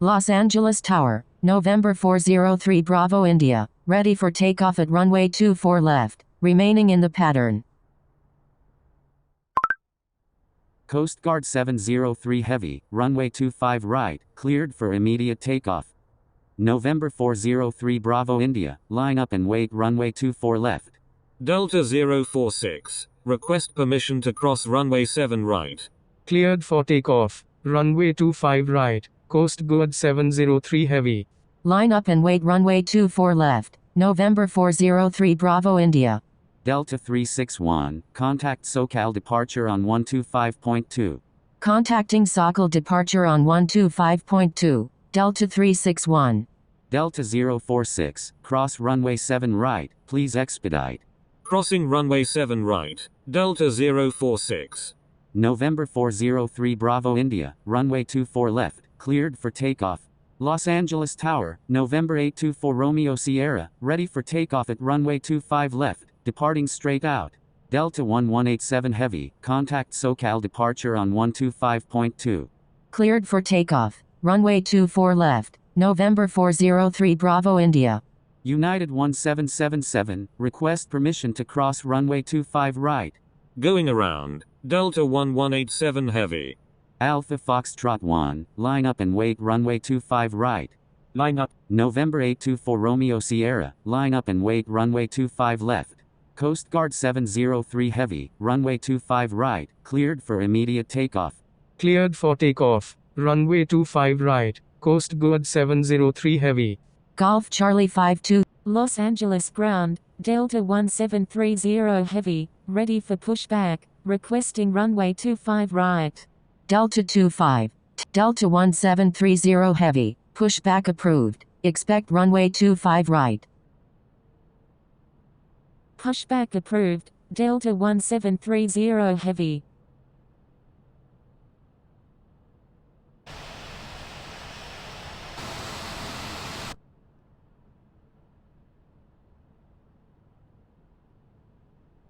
Los Angeles Tower, November 403 Bravo India, ready for takeoff at runway 24 left, remaining in the pattern. Coast Guard 703 Heavy, runway 25 right, cleared for immediate takeoff. November 403 Bravo India, line up and wait runway 24 left. Delta 046, request permission to cross runway 7 right. Cleared for takeoff, runway 25 right, Coast Guard 703 Heavy. Line up and wait runway 24 left, November 403 Bravo India. Delta 361, contact SoCal departure on 125.2. Contacting SoCal departure on 125.2, Delta 361. Delta 046, cross runway 7 right, please expedite. Crossing runway 7 right, Delta 046. November 403 Bravo India, runway 24 left, cleared for takeoff. Los Angeles Tower, November 824 Romeo Sierra, ready for takeoff at runway 25 left, departing straight out. Delta 1187 Heavy, contact SoCal departure on 125.2. Cleared for takeoff, runway 24 left, November 403 Bravo India. United 1777, request permission to cross runway 25 right. Going around, Delta 1187 Heavy. Alpha Foxtrot 1, line up and wait runway 25 right. Line up. November 824 Romeo Sierra, line up and wait runway 25 left. Coast Guard 703 Heavy, runway 25 right, cleared for immediate takeoff. Cleared for takeoff, runway 25 right, Coast Guard 703 Heavy. Golf Charlie 52. Los Angeles ground, Delta 1730 Heavy, ready for pushback, requesting runway 25 right. Delta 25. Delta 1730 Heavy, pushback approved, expect runway 25 right. Pushback approved, Delta 1730 Heavy.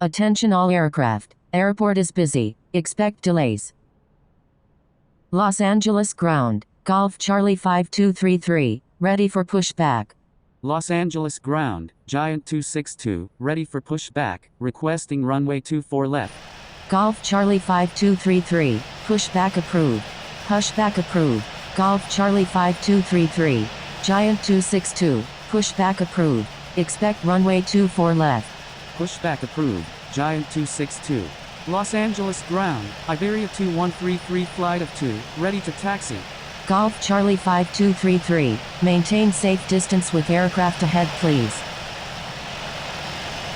Attention all aircraft, airport is busy, expect delays. Los Angeles ground, Golf Charlie 5233, ready for pushback. Los Angeles ground, Giant 262, ready for pushback, requesting runway 24 left. Golf Charlie 5233, pushback approved. Pushback approved. Golf Charlie 5233, Giant 262, pushback approved. Expect runway 24 left. Pushback approved, Giant 262. Los Angeles ground, Iberia 2133 flight of 2, ready to taxi. Golf Charlie 5233, maintain safe distance with aircraft ahead please.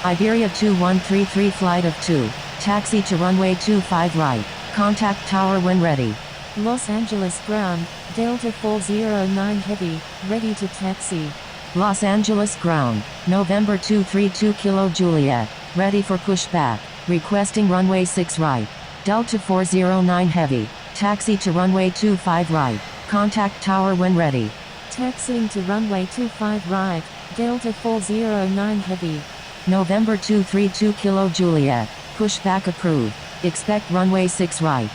Iberia 2133 flight of 2, taxi to runway 25 right, contact tower when ready. Los Angeles ground, Delta 409 Heavy, ready to taxi. Los Angeles ground, November 232 Kilo Juliet, ready for pushback, requesting runway 6 right. Delta 409 Heavy, taxi to runway 25 right, contact tower when ready. Taxiing to runway 25 right, Delta 409 Heavy. November 232 Kilo Juliet, pushback approved, expect runway 6 right.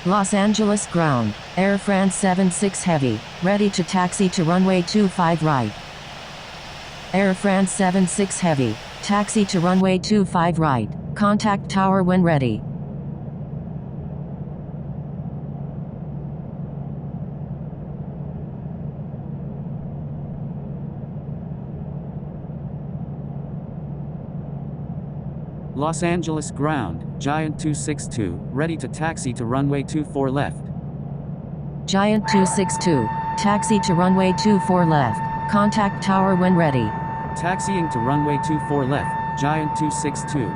Los Angeles ground, Air France 76 Heavy, ready to taxi to runway 25 right. Air France 76 Heavy, taxi to runway 25 right, contact tower when ready. Los Angeles ground, Giant 262, ready to taxi to runway 24 left. Giant 262, taxi to runway 24 left, contact tower when ready. Taxiing to runway 24 left, Giant 262.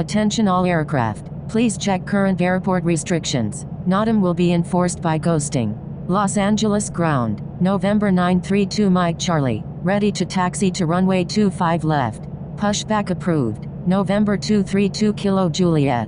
Attention all aircraft, please check current airport restrictions. NOTAM will be enforced by ghosting. Los Angeles ground, November 932 Mike Charlie, ready to taxi to runway 25 left. Pushback approved. November 232 Kilo Juliet.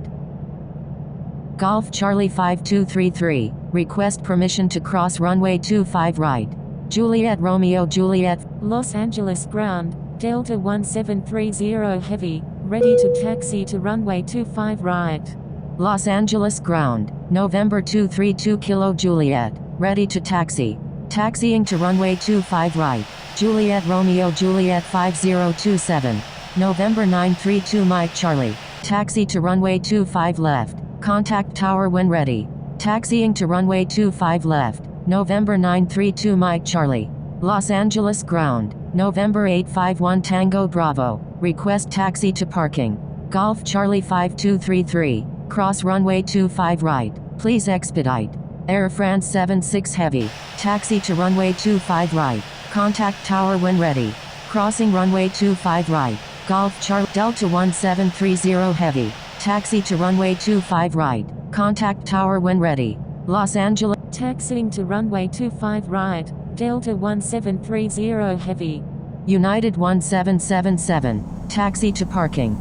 Golf Charlie 5233. Request permission to cross runway 25 right. Juliet Romeo Juliet. Los Angeles ground, Delta 1730 heavy, ready to taxi to runway 25 right. Los Angeles ground, November 232 Kilo Juliet. Ready to taxi. Taxiing to runway 25 right. Juliet Romeo Juliet 5027. November 932 Mike Charlie. Taxi to runway 25 left. Contact tower when ready. Taxiing to runway 25 left. November 932 Mike Charlie. Los Angeles ground, November 851 Tango Bravo. Request taxi to parking. Golf Charlie 5233. Cross runway 25 right. Please expedite. Air France 76 Heavy. Taxi to runway 25 right. Contact tower when ready. Crossing runway 25 right. Golf Charlie Delta 1730 Heavy. Taxi to runway 25 right. Contact tower when ready. Los Angeles. Taxiing to runway 25 right, Delta 1730 heavy. United 1777. Taxi to parking.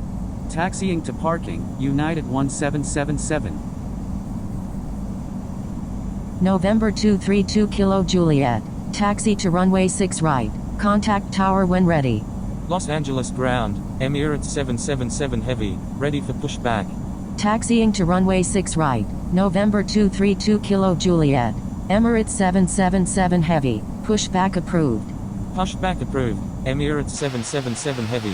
Taxiing to parking, United 1777. November 232 Kilo Juliet. Taxi to runway 6 right. Contact tower when ready. Los Angeles ground, Emirates 777 heavy, ready for pushback. Taxiing to runway 6 right. November 232 Kilo Juliet. Emirates 777 heavy. Pushback approved. Pushback approved, Emirates 777 heavy.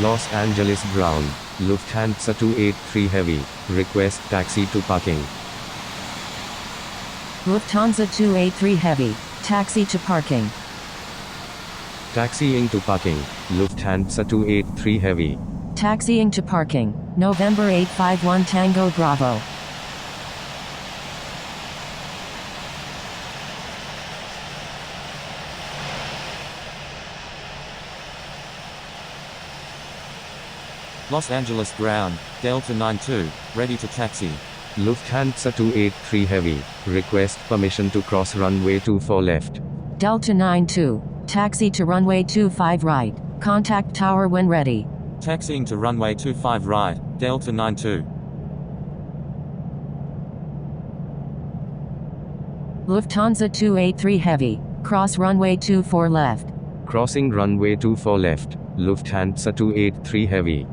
Los Angeles ground, Lufthansa 283 heavy. Request taxi to parking. Lufthansa 283 heavy. Taxi to parking. Taxiing to parking, Lufthansa 283 heavy. Taxiing to parking. November 851 Tango Bravo. Los Angeles ground, Delta 92, ready to taxi. Lufthansa 283 heavy. Request permission to cross runway 24 left. Delta 92. Taxi to runway 25 right. Contact tower when ready. Taxiing to runway 25 right, Delta 92. Lufthansa 283 heavy. Cross runway 24 left. Crossing runway 24 left. Lufthansa 283 heavy.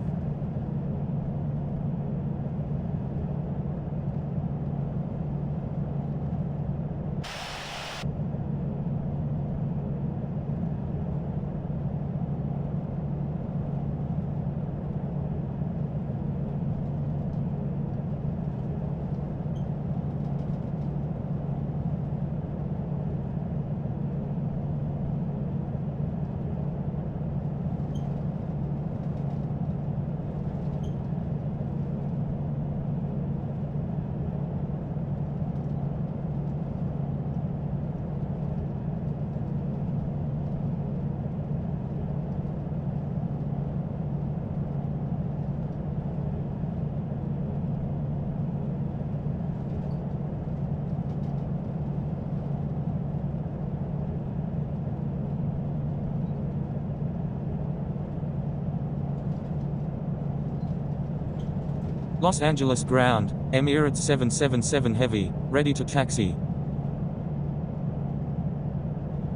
Los Angeles ground, Emirates 777 heavy, ready to taxi.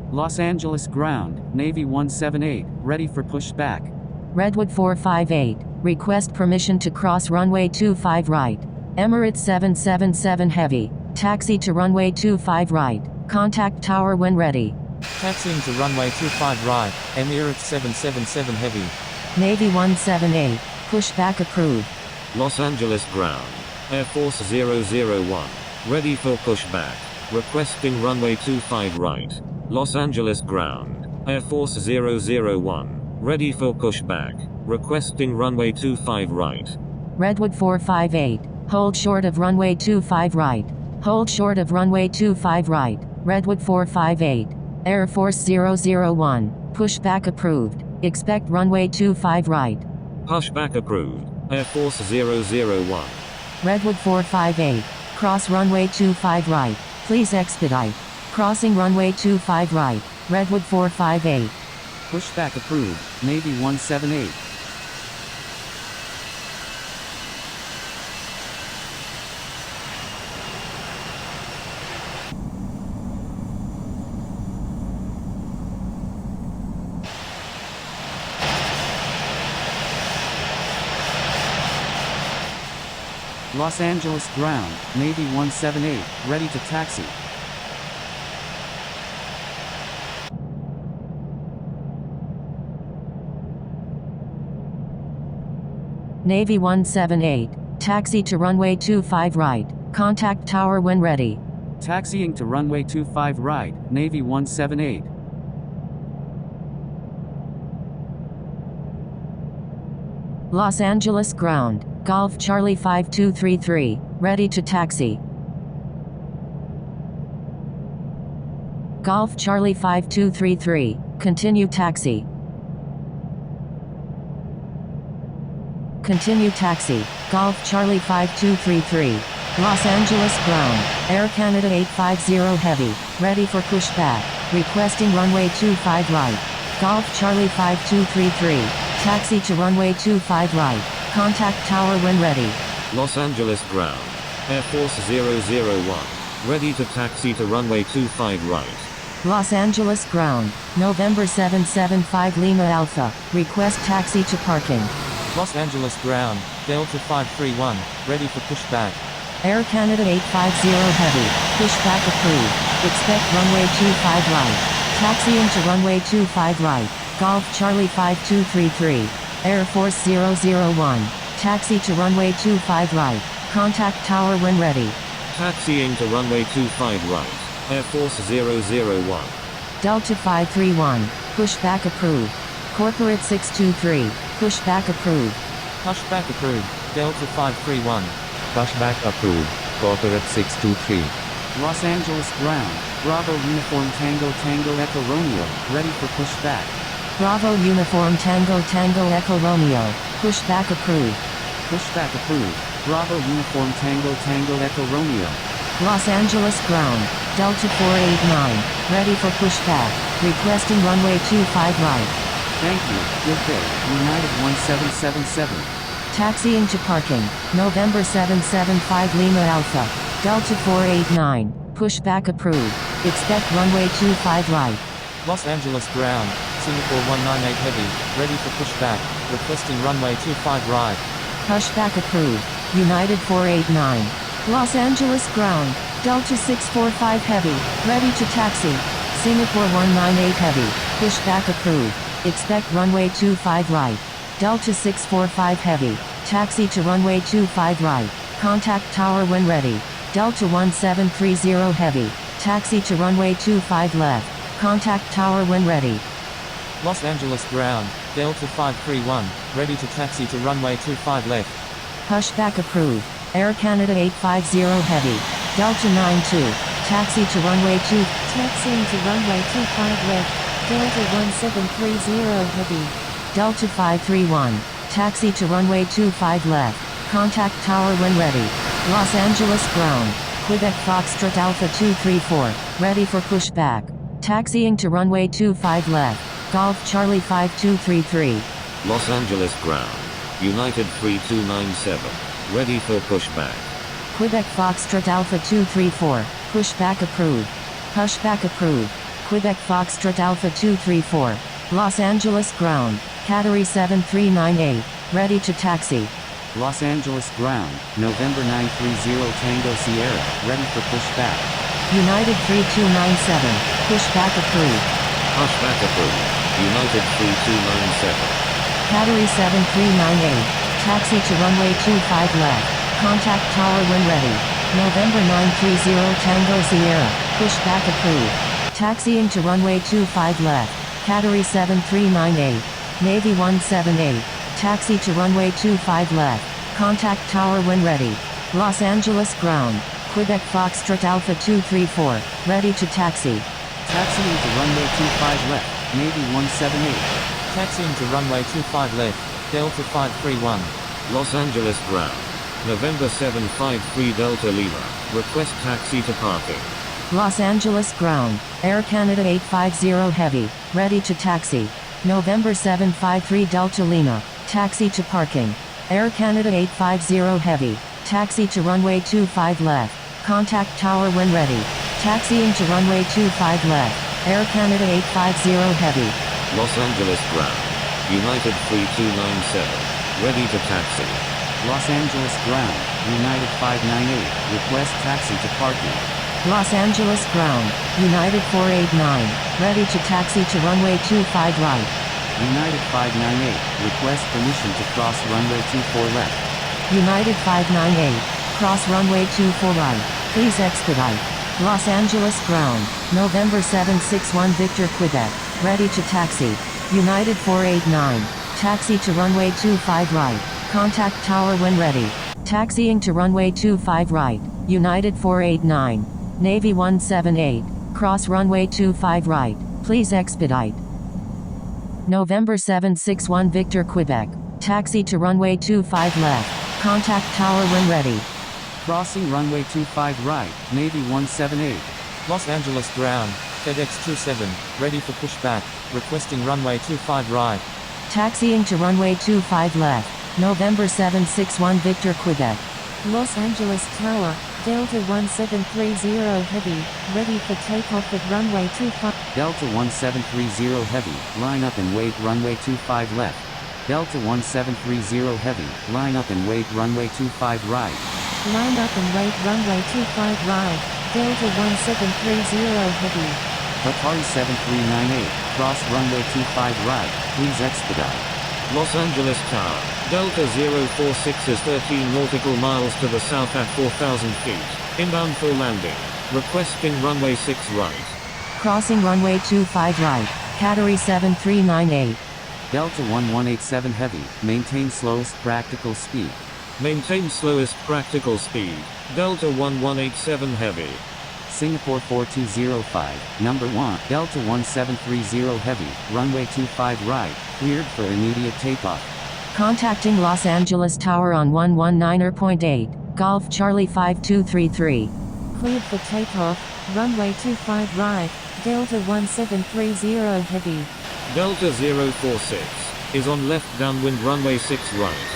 Los Angeles ground, Navy 178, ready for pushback. Redwood 458. Request permission to cross runway 25 right. Emirates 777 heavy. Taxi to runway 25 right. Contact tower when ready. Taxiing to runway 25 right, Emirates 777 heavy. Navy 178. Pushback approved. Los Angeles ground, Air Force 001, ready for pushback. Requesting runway 25 right. Los Angeles ground, Air Force 001, ready for pushback. Requesting runway 25 right. Redwood 458. Hold short of runway 25 right. Hold short of runway 25 right. Redwood 458. Air Force 001. Pushback approved. Expect runway 25 right. Pushback approved, Air Force 001. Redwood 458. Cross runway 25 right. Please expedite. Crossing runway 25 right. Redwood 458. Pushback approved, Navy 178. Los Angeles ground, Navy 178, ready to taxi. Navy 178, taxi to runway 25 right, contact tower when ready. Taxiing to runway 25 right, Navy 178. Los Angeles ground, Golf Charlie 5233, ready to taxi. Golf Charlie 5233, continue taxi. Continue taxi, Golf Charlie 5233. Los Angeles ground, Air Canada 850 Heavy, ready for pushback, requesting runway 25 right. Golf Charlie 5233, taxi to runway 25 right, contact tower when ready. Los Angeles ground, Air Force 001, ready to taxi to runway 25 right. Los Angeles ground, November 775 Lima Alpha, request taxi to parking. Los Angeles ground, Delta 531, ready for pushback. Air Canada 850 Heavy, pushback approved, expect runway 25 right. Taxiing to runway 25 right, Golf Charlie 5233, Air Force 001, taxi to runway 25 right, contact tower when ready. Taxiing to runway 25 right, Air Force 001. Delta 531, pushback approved. Corporate 623, pushback approved. Pushback approved, Delta 531. Pushback approved. Corporate 623. Los Angeles ground, Bravo Uniform Tango Tango Echo Romeo, ready for pushback. Bravo Uniform Tango Tango Echo Romeo, pushback approved. Pushback approved, Bravo Uniform Tango Tango Echo Romeo. Los Angeles ground, Delta 489, ready for pushback, requesting runway 25 right. Thank you, good day, United 1777. Taxiing to parking, November 775 Lima Alpha, Delta 489, pushback approved, expect runway 25 right. Los Angeles ground, Singapore 198 Heavy, ready for pushback, requesting runway 25 right. Pushback approved, United 489. Los Angeles ground, Delta 645 Heavy, ready to taxi. Singapore 198 Heavy, pushback approved, expect runway 25 right. Delta 645 Heavy, taxi to runway 25 right, contact tower when ready. Delta 1730 Heavy, taxi to runway 25 left, contact tower when ready. Los Angeles ground, Delta 531, ready to taxi to runway 25 left. Pushback approved, Air Canada 850 Heavy, Delta 92, taxi to runway 2. Taxiing to runway 25 left, Delta 1730 Heavy. Delta 531, taxi to runway 25 left, contact tower when ready. Los Angeles ground, Quebec Foxtrot Alpha 234, ready for pushback. Taxiing to runway 25 left, Golf Charlie 5233. Los Angeles ground, United 3297, ready for pushback. Quebec Foxtrot Alpha 234, pushback approved. Pushback approved, Quebec Foxtrot Alpha 234. Los Angeles ground, Category 7398, ready to taxi. Los Angeles ground, November 930 Tango Sierra, ready for pushback. United 3297, pushback approved. Pushback approved, United 3297. Category 7398, taxi to runway 25 left, contact tower when ready. November 930 Tango Sierra, pushback approved. Taxiing to runway 25 left, Category 7398. Navy 178, taxi to runway 25 left, contact tower when ready. Los Angeles ground, Quebec Foxtrot Alpha 234, ready to taxi. Taxiing to runway 25 left, Navy 178. Taxiing to runway 25 left, Delta 531. Los Angeles ground, November 753 Delta Lima, request taxi to parking. Los Angeles ground, Air Canada 850 Heavy, ready to taxi. November 753 Delta Lima, taxi to parking. Air Canada 850 Heavy, taxi to runway 25 left. Contact tower when ready. Taxiing to runway 25 left. Air Canada 850 Heavy. Los Angeles ground, United 3297, ready to taxi. Los Angeles ground, United 598, request taxi to parking. Los Angeles ground, United 489, ready to taxi to runway 25 right. United 598, request permission to cross runway 24 left. United 598, cross runway 24 right, please expedite. Los Angeles ground, November 761 Victor Quebec, ready to taxi. United 489, taxi to runway 25 right, contact tower when ready. Taxiing to runway 25 right, United 489. Navy 178, cross runway 25 right, please expedite. November 761 Victor Quebec, taxi to runway 25 left, contact tower when ready. Crossing runway 25 right, Navy 178. Los Angeles ground, FedEx 27, ready for pushback, requesting runway 25 right. Taxiing to runway 25 left, November 761 Victor Quebec. Los Angeles Tower, Delta 1730 Heavy, ready for takeoff at runway 25. Delta 1730 Heavy, line up and wait runway 25 left. Delta 1730 Heavy, line up and wait runway 25 right. Line up and wait runway 25 right. Delta 1730 Heavy. Qatari 7398, cross runway 25 right, please expedite. Los Angeles Tower, Delta 046 is 13 nautical miles to the south at 4,000 feet, inbound for landing, requesting runway 6 right. Crossing runway 25 right, Qatari 7398. Delta 1187 Heavy, maintain slowest practical speed. Maintain slowest practical speed, Delta 1187 Heavy. Singapore 4205, number 1, Delta 1730 Heavy, runway 25 right, cleared for immediate takeoff. Contacting Los Angeles Tower on 119.8, Golf Charlie 5233. Cleared for takeoff, runway 25 right, Delta 1730 Heavy. Delta 046 is on left downwind runway 6 right.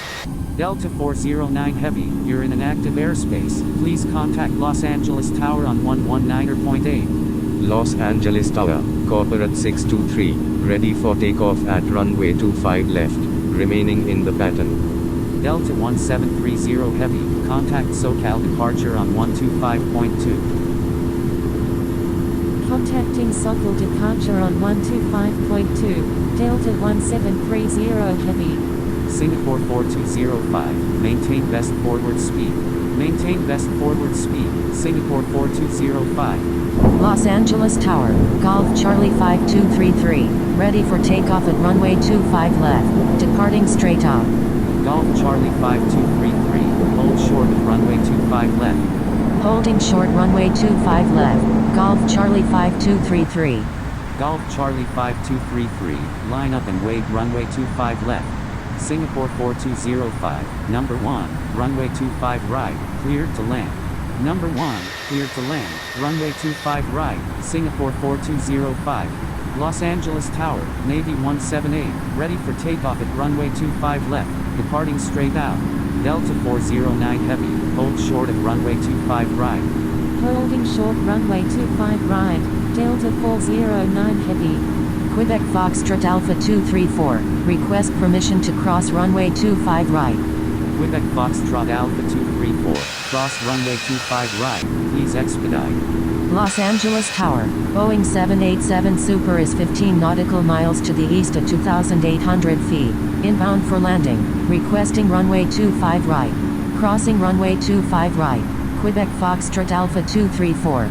Delta 409 Heavy, you're in an active airspace, please contact Los Angeles Tower on 119.8. Los Angeles Tower, Corporate 623, ready for takeoff at runway 25 left, remaining in the pattern. Delta 1730 Heavy, contact SoCal departure on 125.2. Contacting SoCal departure on 125.2, Delta 1730 Heavy. Singapore 4205, maintain best forward speed. Maintain best forward speed, Singapore 4205. Los Angeles Tower, Golf Charlie 5233, ready for takeoff at runway 25 left, departing straight out. Golf Charlie 5233, hold short of runway 25 left. Holding short runway 25 left, Golf Charlie 5233. Golf Charlie 5233, line up and wait runway 25 left. Singapore 4205, number 1, runway 25 right, cleared to land. Number 1, cleared to land, runway 25 right, Singapore 4205. Los Angeles Tower, Navy 178, ready for takeoff at runway 25 left, departing straight out. Delta 409 Heavy, hold short at runway 25 right. Holding short runway 25 right, Delta 409 Heavy. Quebec Foxtrot Alpha 234, request permission to cross runway 25 right. Quebec Foxtrot Alpha 234, cross runway 25 right, please expedite. Los Angeles Tower, Boeing 787 Super is 15 nautical miles to the east at 2,800 feet, inbound for landing, requesting runway 25 right. Crossing runway 25 right, Quebec Foxtrot Alpha 234.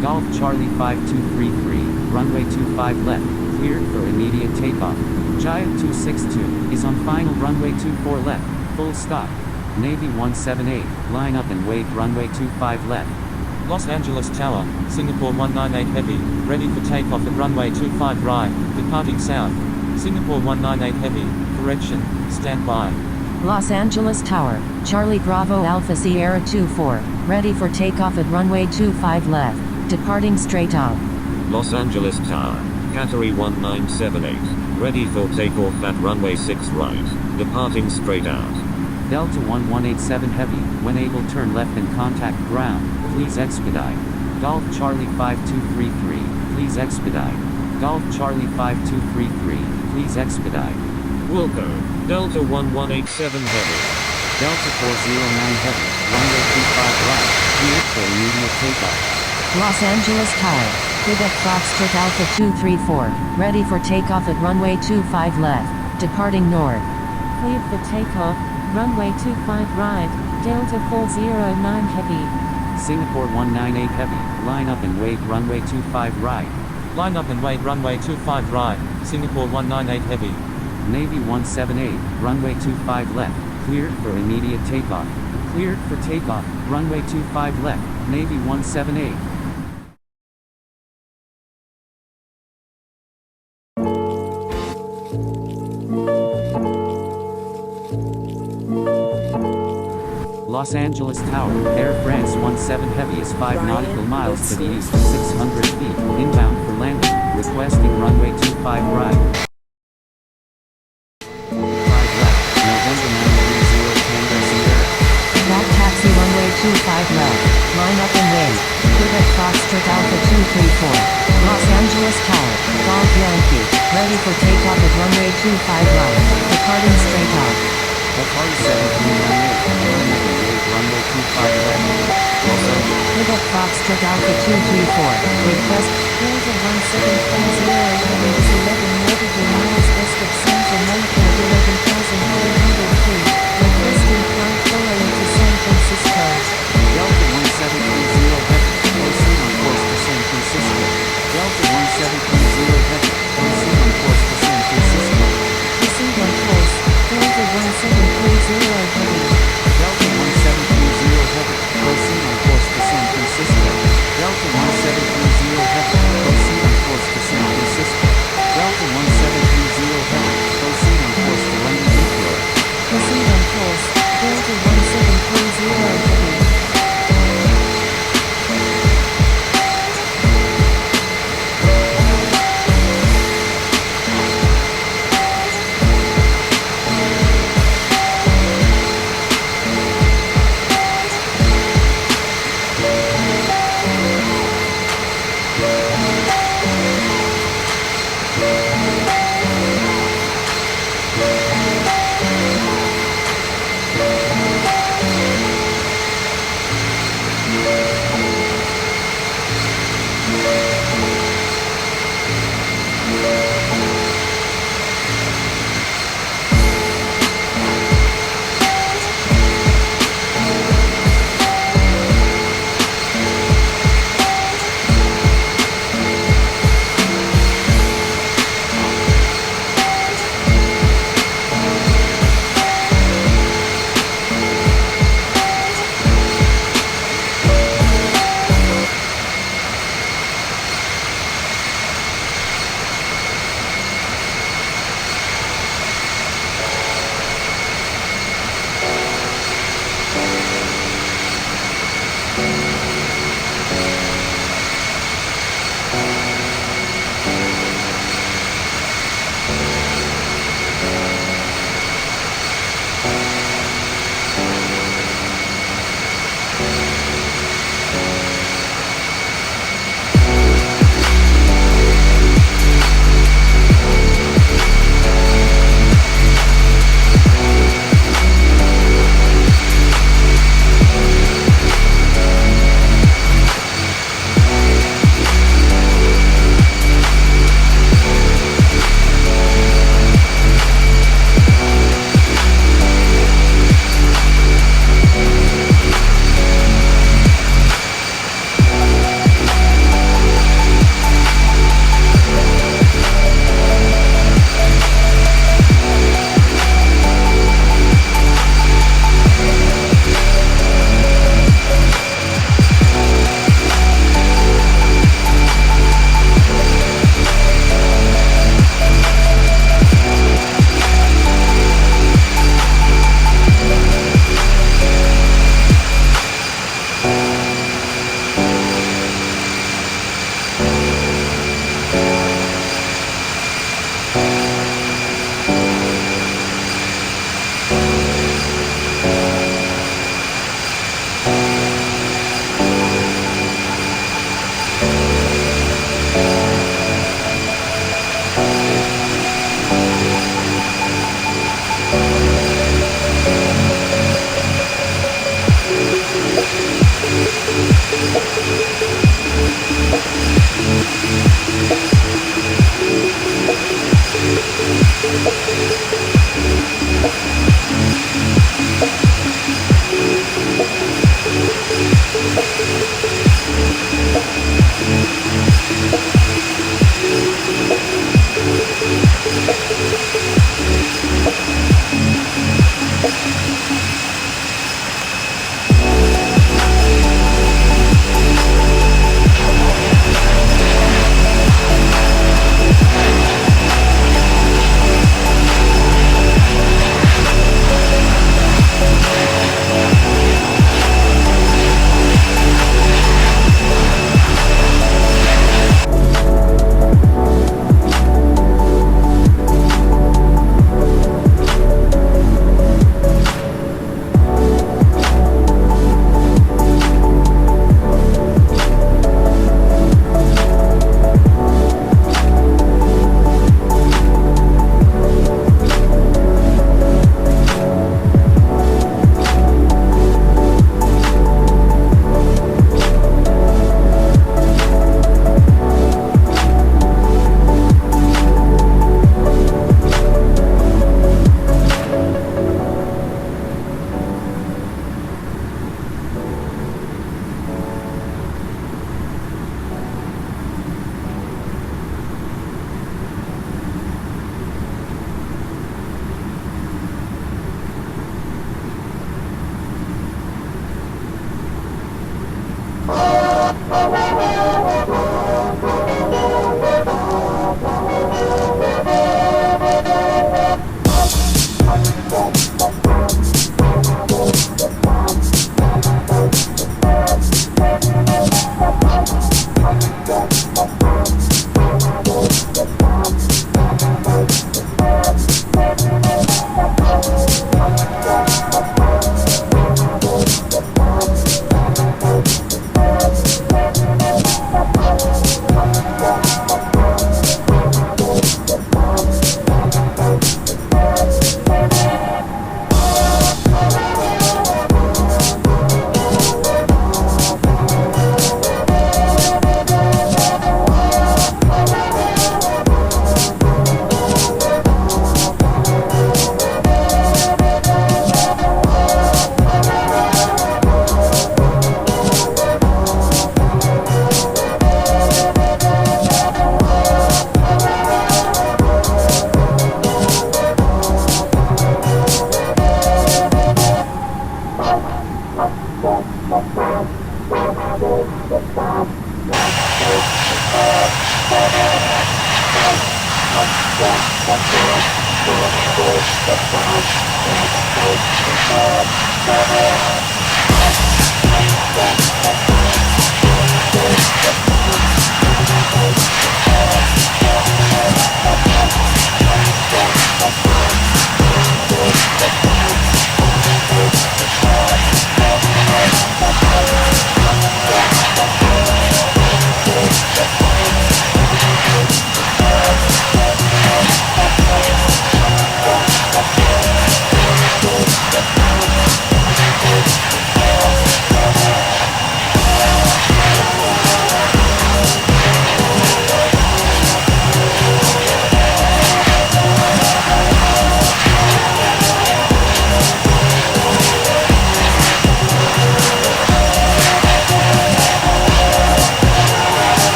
Golf Charlie 5233, runway 25 left, cleared for immediate takeoff. Giant 262 is on final runway 24 left, full stop. Navy 178, line up and wait runway 25 left. Los Angeles Tower, Singapore 198 Heavy, ready for takeoff at runway 25 right, departing south. Singapore 198 Heavy, correction, stand by. Los Angeles Tower, Charlie Bravo Alpha Sierra 24, ready for takeoff at runway 25 left. departing straight out. Los Angeles Tower, Category 1978, ready for takeoff at runway 6 right, departing straight out. Delta 1187 Heavy, when able turn left and contact ground, please expedite. Golf Charlie 5233, please expedite. Golf Charlie 5233, please expedite. Wilco, Delta 1187 Heavy. Delta 409 Heavy, runway 25 right, cleared for immediate takeoff. Los Angeles Tower, Quebec Foxtrot Alpha 234, ready for takeoff at runway 25 left, departing north. Cleared for takeoff, runway 25 right, Delta 409 Heavy. Singapore 198 Heavy, line up and wait runway 25 right. Line up and wait runway 25 right, Singapore 198 Heavy. Navy 178, runway 25 left, cleared for immediate takeoff. Cleared for takeoff, runway 25 left, Navy 178. Los Angeles Tower, Air France 17 Heavy is 5 nautical miles to the east, 600 feet, inbound for landing, requesting runway 25 right. 5 left, November 930 Tango Sierra. Back taxi runway 25 left, line up and wait. Quebec Foxtrot Alpha 234, Los Angeles Tower, Golf Yankee, ready for takeoff at runway 25 right, departing straight out. Bakari 7398, line up and wait runway 25 left. Los Angeles. Quebec Foxtrot Alpha 234, request Delta 1730 Heavy is 11 nautical miles west of Santa Monica at 11,400 feet, requesting flight following to San Francisco. Delta 1730 Heavy, proceed on course to San Francisco. Delta 1730 Heavy, proceed on course to San Francisco. Proceed on course, Delta 1730 Heavy. Delta 1730 Heavy, proceed on course to San Francisco. Delta 1730 Heavy, proceed on course to San Francisco. Delta 1730 Heavy, proceed on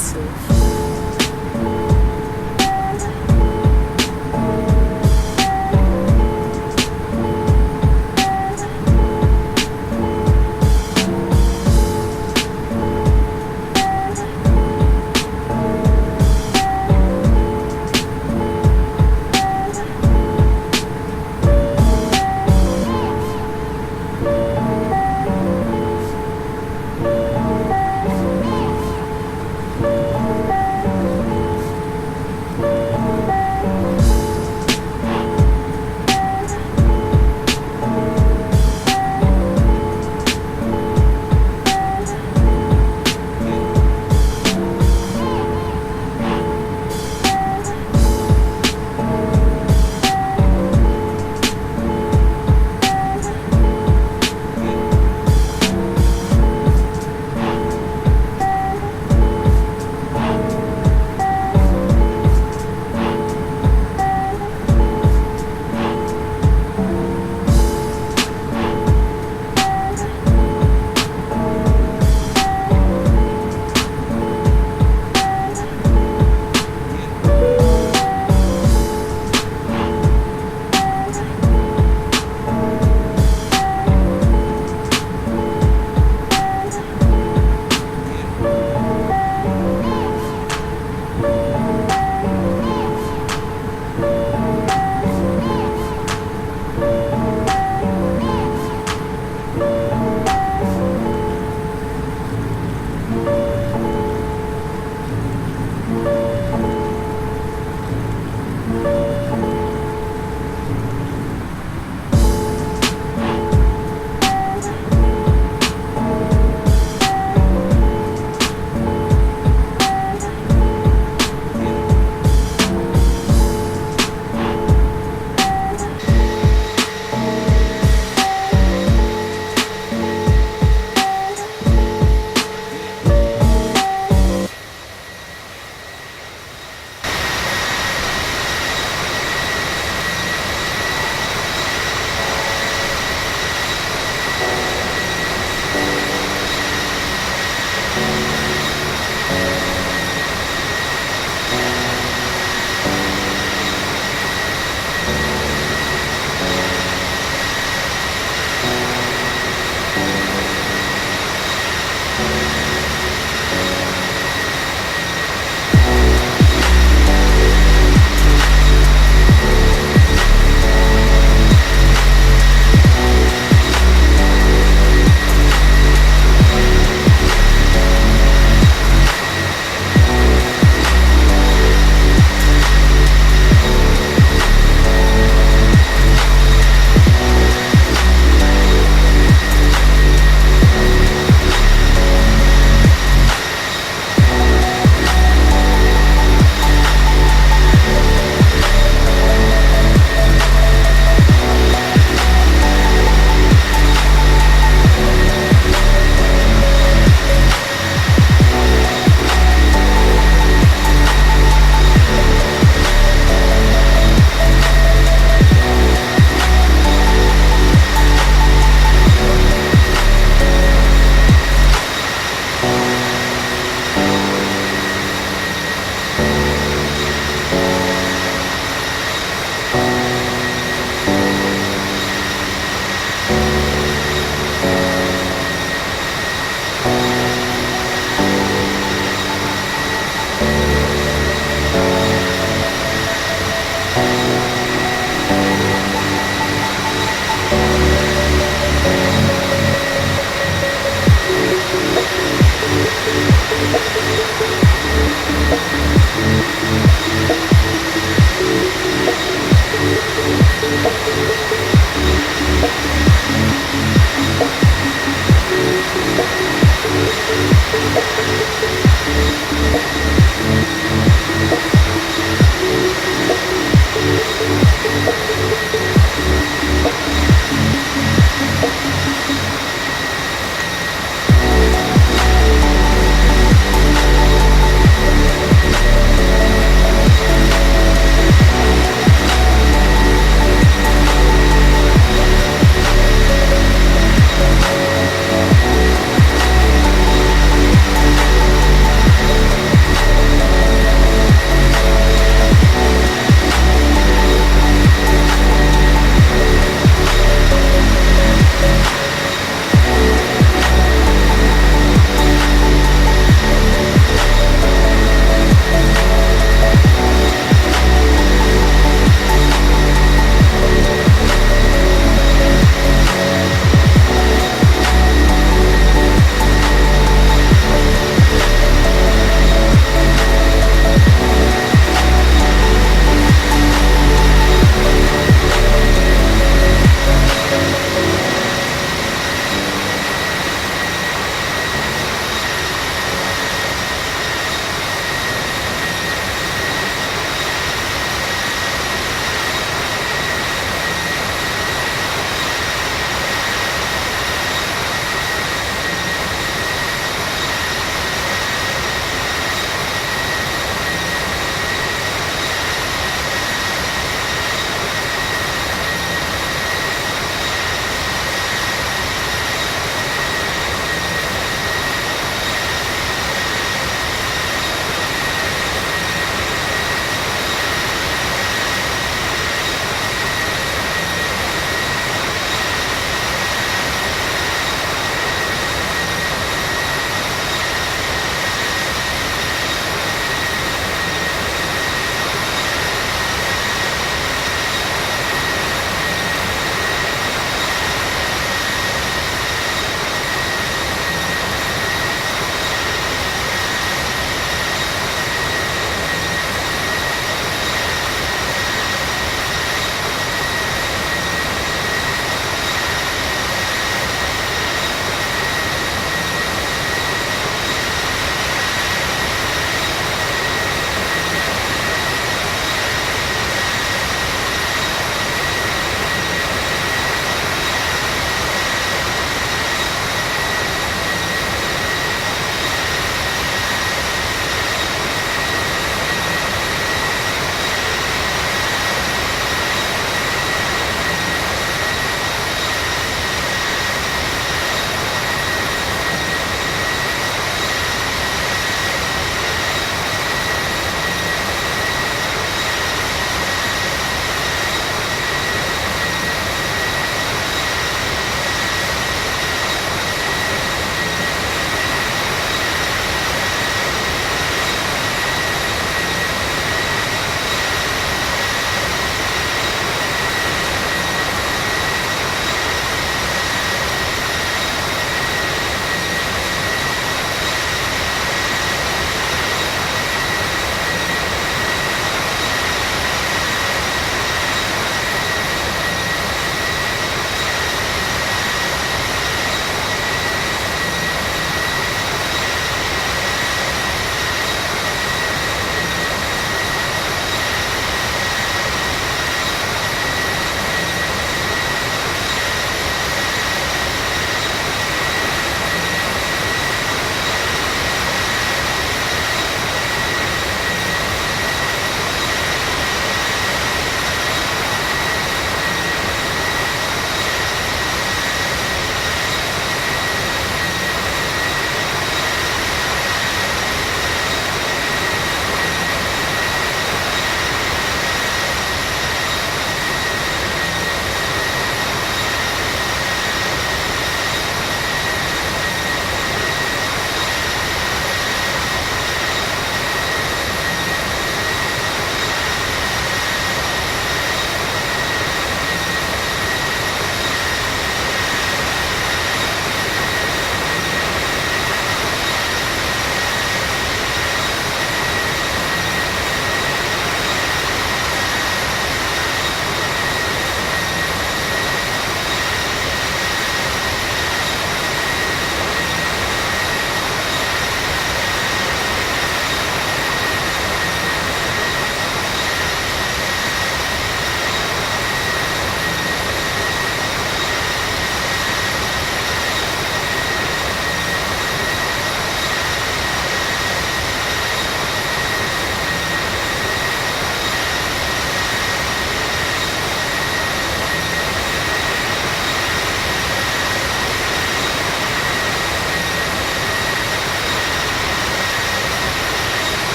Maxwell.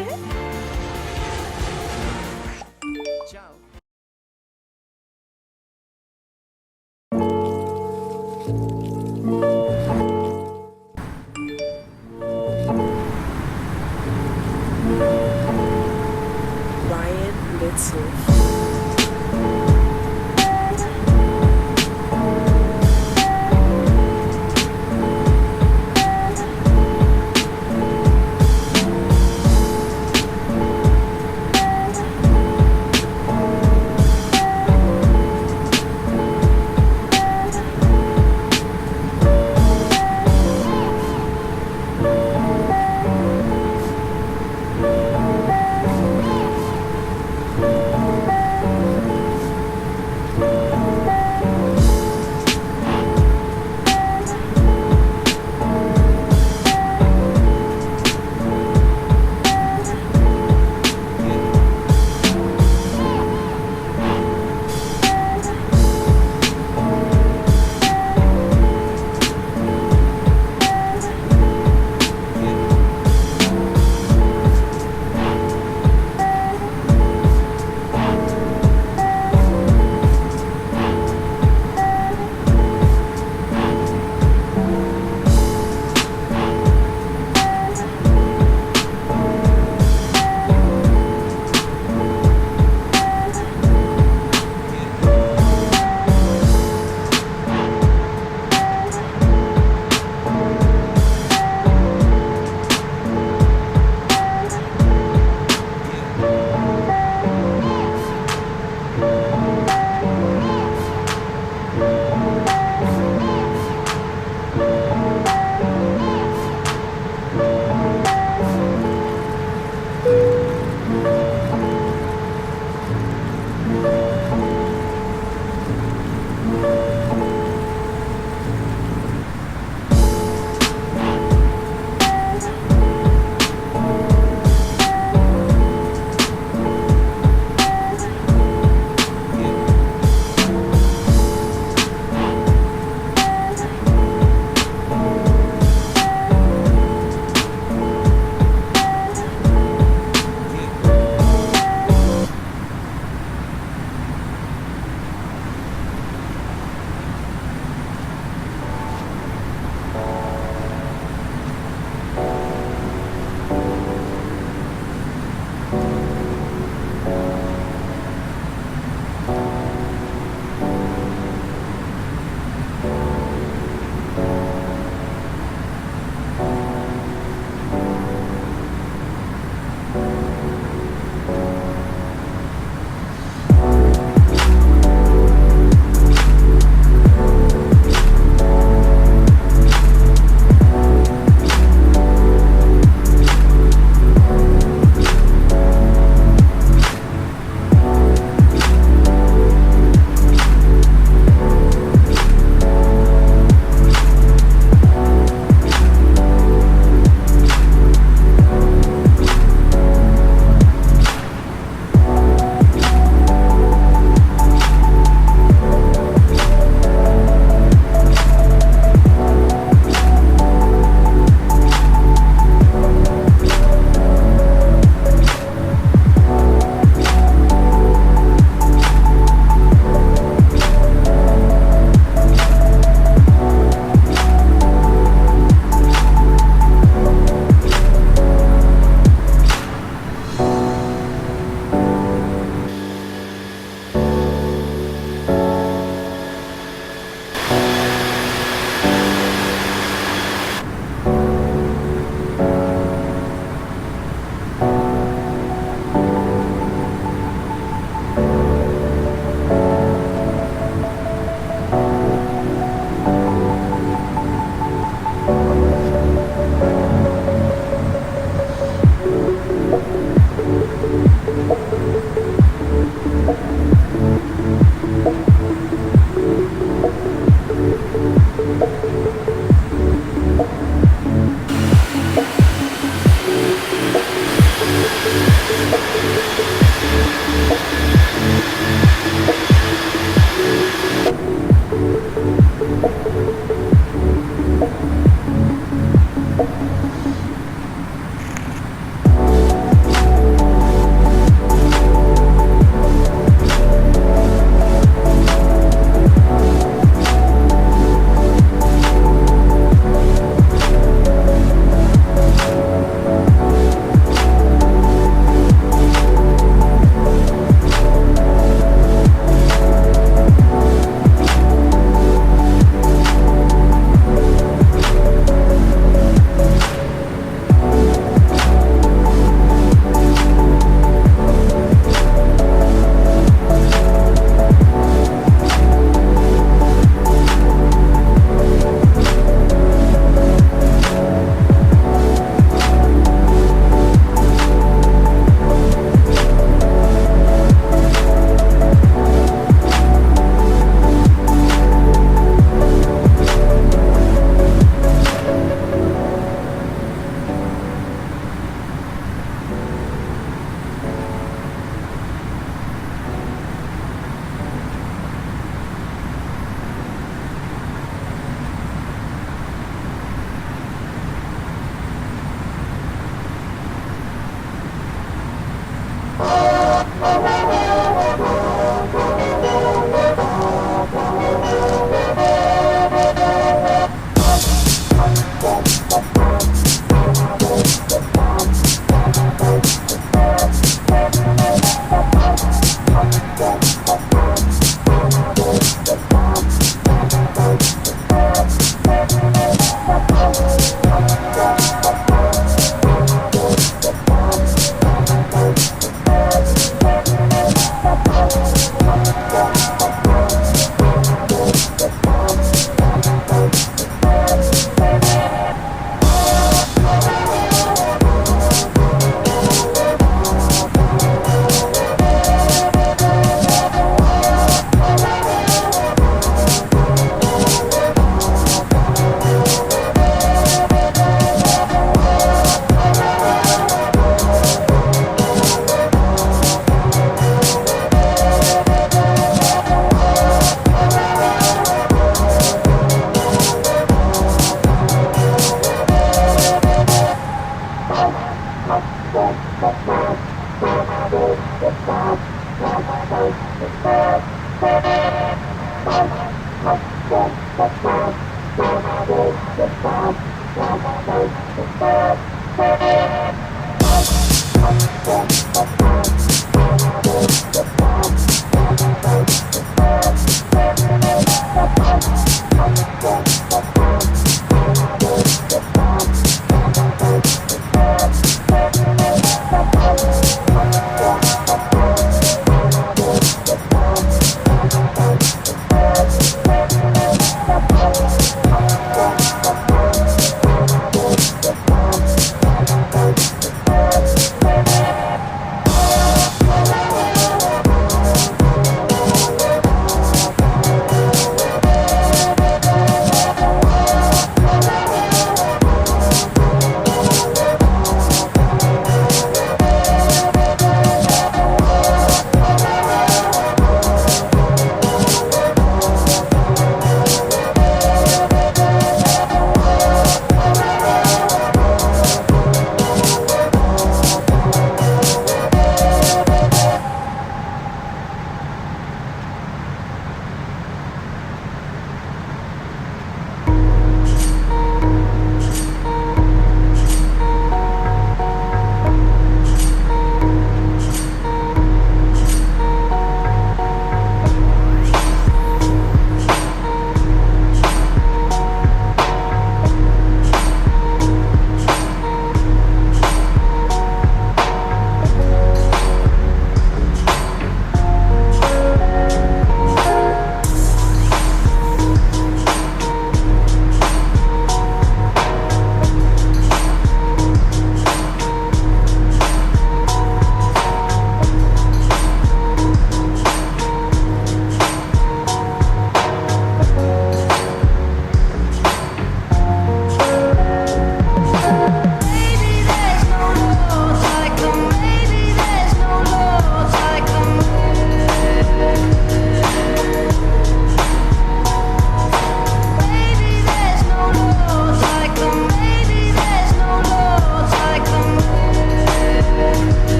Ryan Litzel.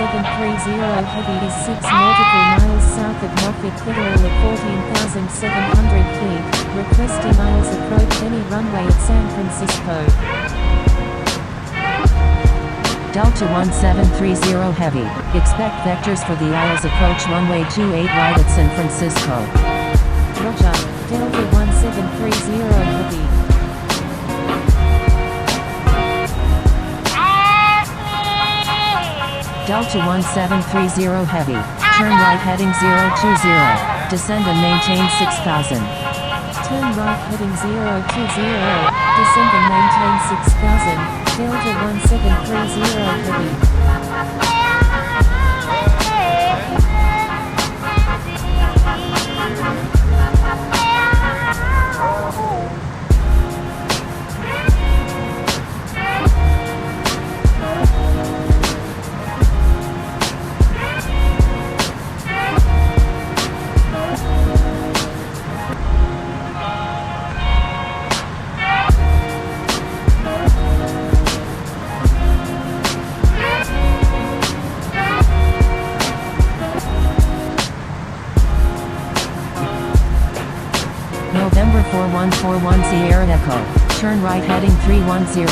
Heavy is 6 nautical miles south of Knock equivalent of 14,700 feet. Requesting miles approach any runway at San Francisco. Delta 1730 Heavy, expect vectors for the ILS approach runway 28 right at San Francisco. Roger, Delta 1730 Heavy. Delta 1730 Heavy, turn right heading 020, descend and maintain 6000. Turn right heading 020, descend and maintain 6000. Delta 1730 Heavy. November 4141 Sierra Echo, turn right heading 310,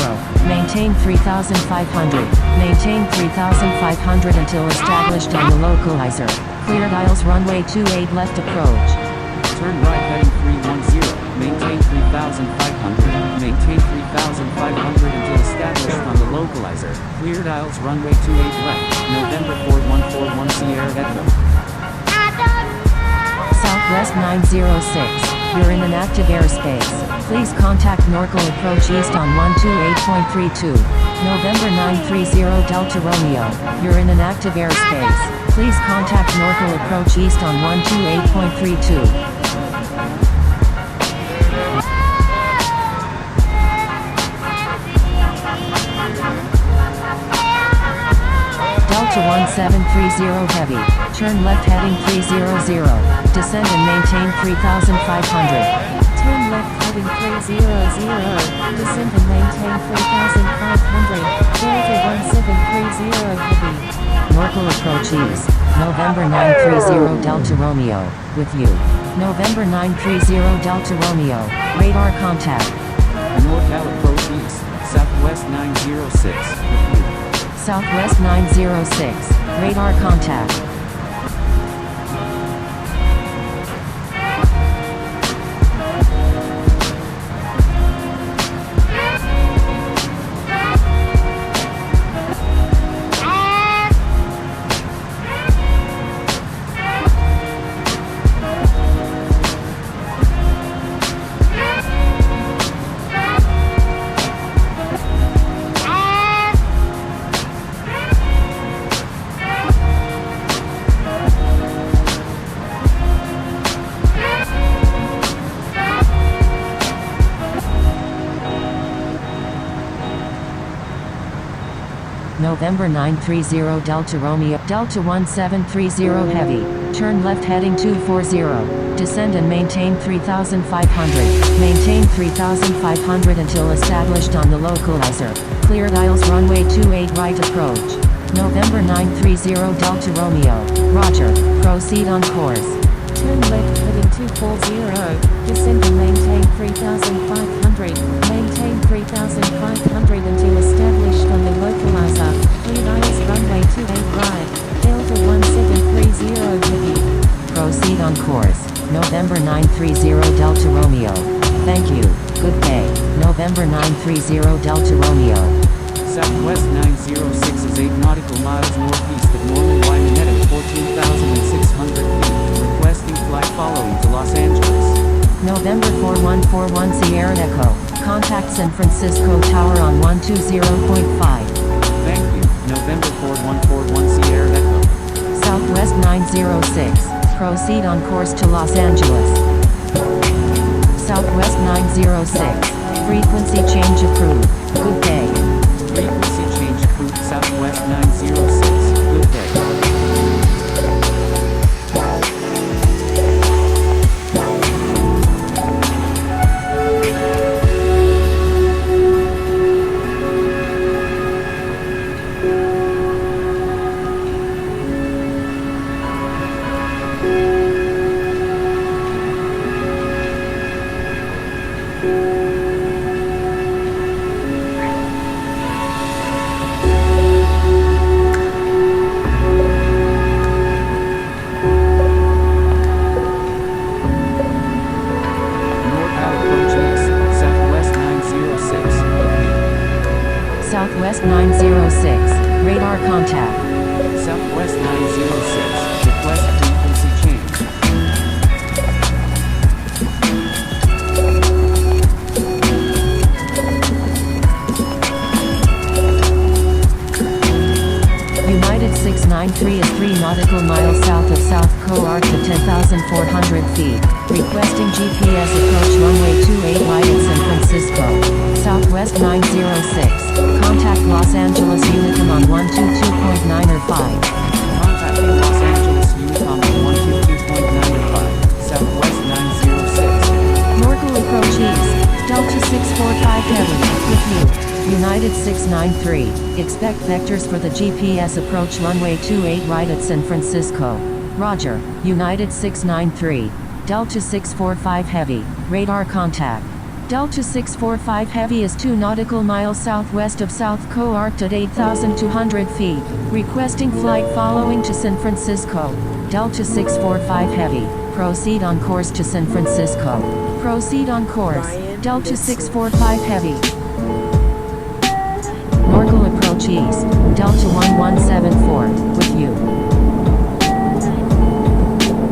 maintain 3500, maintain 3500 until established on the localizer. Cleared ILS runway 28 left approach. Turn right heading 310, maintain 3500, maintain 3500 until established on the localizer. Cleared ILS runway 28 left, November 4141 Sierra Echo. Southwest 906, you're in an active airspace. Please contact Norcal approach east on 128.32. November 930 Delta Romeo, you're in an active airspace. Please contact Norcal approach east on 128.32. Delta 1730 Heavy, turn left heading 300, descend and maintain 3500. Turn left heading 300, descend and maintain 3500. Delta 1730 Heavy. Norcal approach east, November 930 Delta Romeo, with you. November 930 Delta Romeo, radar contact. NorCal approach east, Southwest 906, with you. Southwest 906, radar contact. November 930 Delta Romeo, Delta 1730 Heavy, turn left heading 240, descend and maintain 3500, maintain 3500 until established on the localizer. Cleared ILS runway 28 right approach. November 930 Delta Romeo, roger, proceed on course. Turn left heading 240, descend and maintain 3500, maintain 3500 until established on the localizer. Cleared ILS runway 28 right, Delta 1730 Heavy. Proceed on course, November 930 Delta Romeo. Thank you, good day, November 930 Delta Romeo. Southwest 906 is 8 nautical miles northeast of Norman, Wyoming at 14,600 feet. Requesting flight following to Los Angeles. November 4141 Sierra Echo, contact San Francisco Tower on 120.5. Thank you, November 4141 Sierra Echo. Southwest 906, proceed on course to Los Angeles. Southwest 906, frequency change approved. Good day. Frequency change approved. Southwest 906. Good day. 283 is 3 nautical miles south of South Coast at 10,400 feet. Requesting GPS approach runway 28 right at San Francisco. Southwest 906. Contact Los Angeles Unicom on 122.9 or 5. Contacting Los Angeles Unicom on 122.905, Southwest 906. Norcal approach east. Delta 645 heavy. With you. United 693. Expect vectors for the GPS approach runway 28 right at San Francisco. Roger. United 693. Delta 645 heavy. Radar contact. Delta 645 heavy is 2 nautical miles southwest of South Coast at 8,200 feet. Requesting flight following to San Francisco. Delta 645 heavy. Proceed on course to San Francisco. Proceed on course. Delta 645 heavy. Norcal approach east. Delta 1174. With you.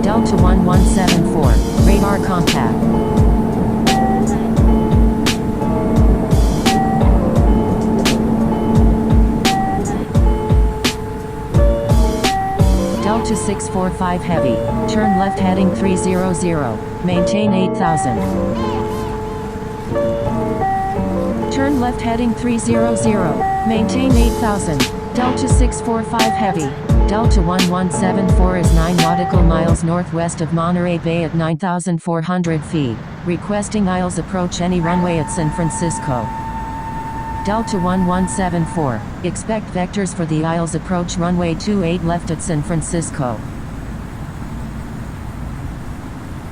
Delta 1174. Radar contact. Delta 645 heavy. Turn left heading 300. Maintain 8,000. Turn left heading 300. Maintain 8,000. Delta 645 heavy. Delta 1174 is 9 nautical miles northwest of Monterey Bay at 9,400 feet. Requesting aisles approach any runway at San Francisco. Delta 1174. Expect vectors for the aisles approach runway 28 left at San Francisco.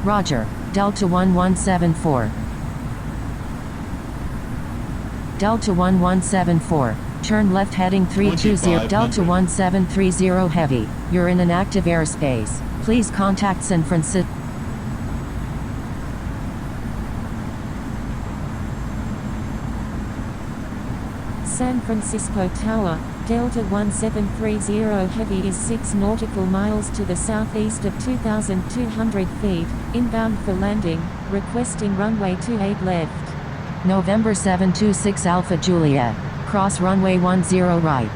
Roger. Delta 1174. Delta 1174. Turn left heading 320. Delta 1730 heavy. You're in an active airspace. Please contact San Francisco. San Francisco Tower, Delta 1730 heavy is 6 nautical miles to the southeast of 2,200 feet, inbound for landing, requesting runway 28 left. November 726 Alpha Juliet. Cross runway 10 right.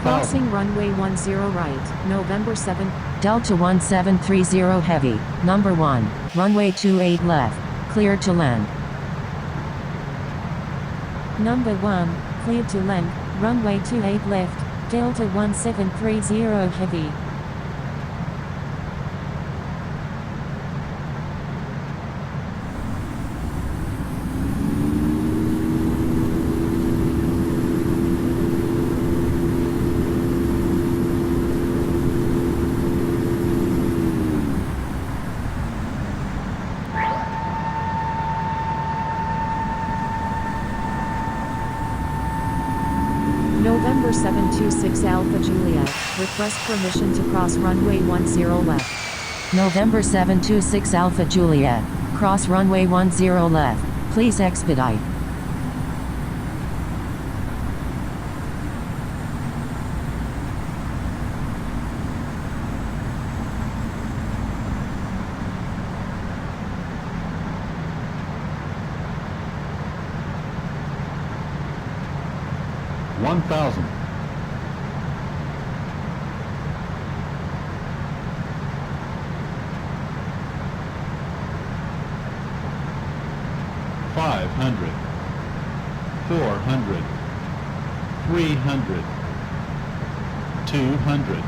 Crossing runway 10 right, November 7. Delta 1730 heavy. Number 1. Runway 28 left. Cleared to land. Number 1, cleared to land, runway 28 left, Delta 1730 heavy. November 726 Alpha Juliet, request permission to cross runway 10 left. November 726 Alpha Juliet. Cross runway 10 left. Please expedite. $1,000. $500, $400, $300, $200,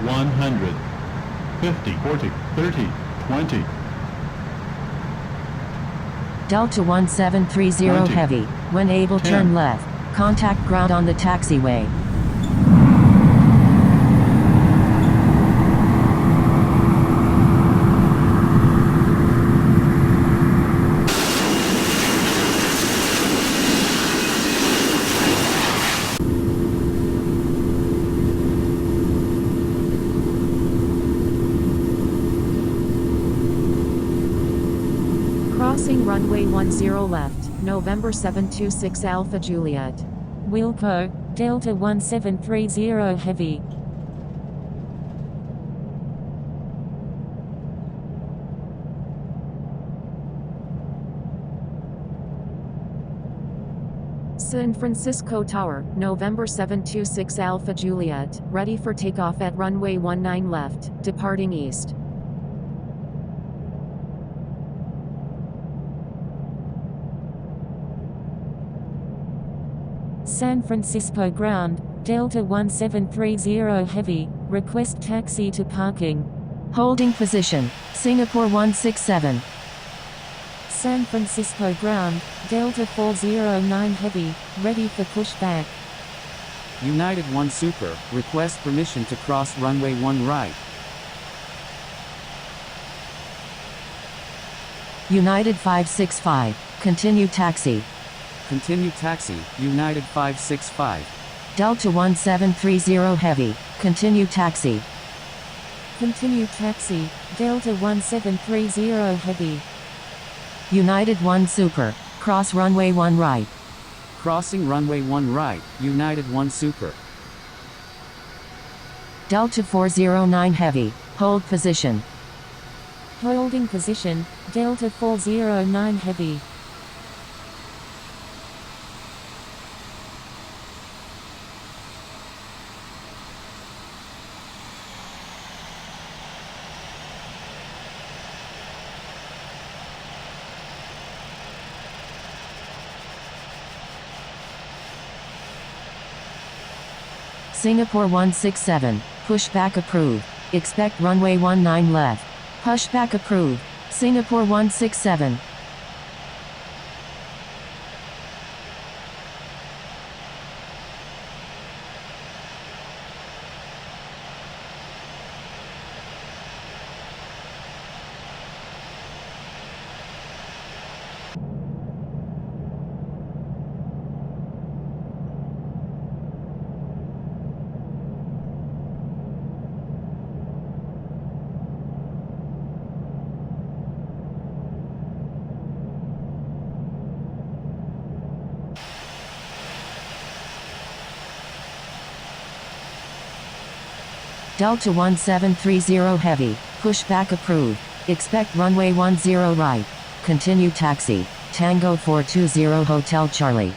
$100, $50, $40, $30, $20. Delta 1730 20. heavy. When able, 10. turn left. Contact ground on the taxiway. Crossing runway 10 left, November 726 Alpha Juliet. Wilco, Delta 1730 heavy. San Francisco Tower, November 726 Alpha Juliet, ready for takeoff at runway 19 left, departing east. San Francisco ground, Delta 1730 Heavy, request taxi to parking. Holding position, Singapore 167. San Francisco ground, Delta 409 Heavy, ready for pushback. United 1 Super, request permission to cross runway 1 right. United 565, continue taxi. Continue taxi, United 565. Delta 1730 Heavy, continue taxi. Continue taxi, Delta 1730 Heavy. United 1 Super, cross runway 1 right. Crossing runway 1 right, United 1 Super. Delta 409 Heavy, hold position. Holding position, Delta 409 Heavy. Singapore 167, pushback approved. Expect runway 19 left. Pushback approved. Singapore 167. Delta 1730 Heavy, pushback approved. Expect runway 10 right. Continue taxi, Tango 420 Hotel Charlie.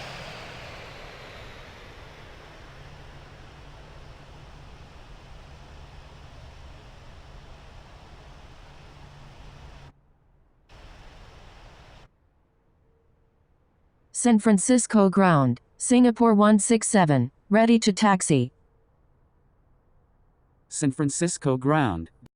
San Francisco ground, Singapore 167, ready to taxi. San Francisco ground,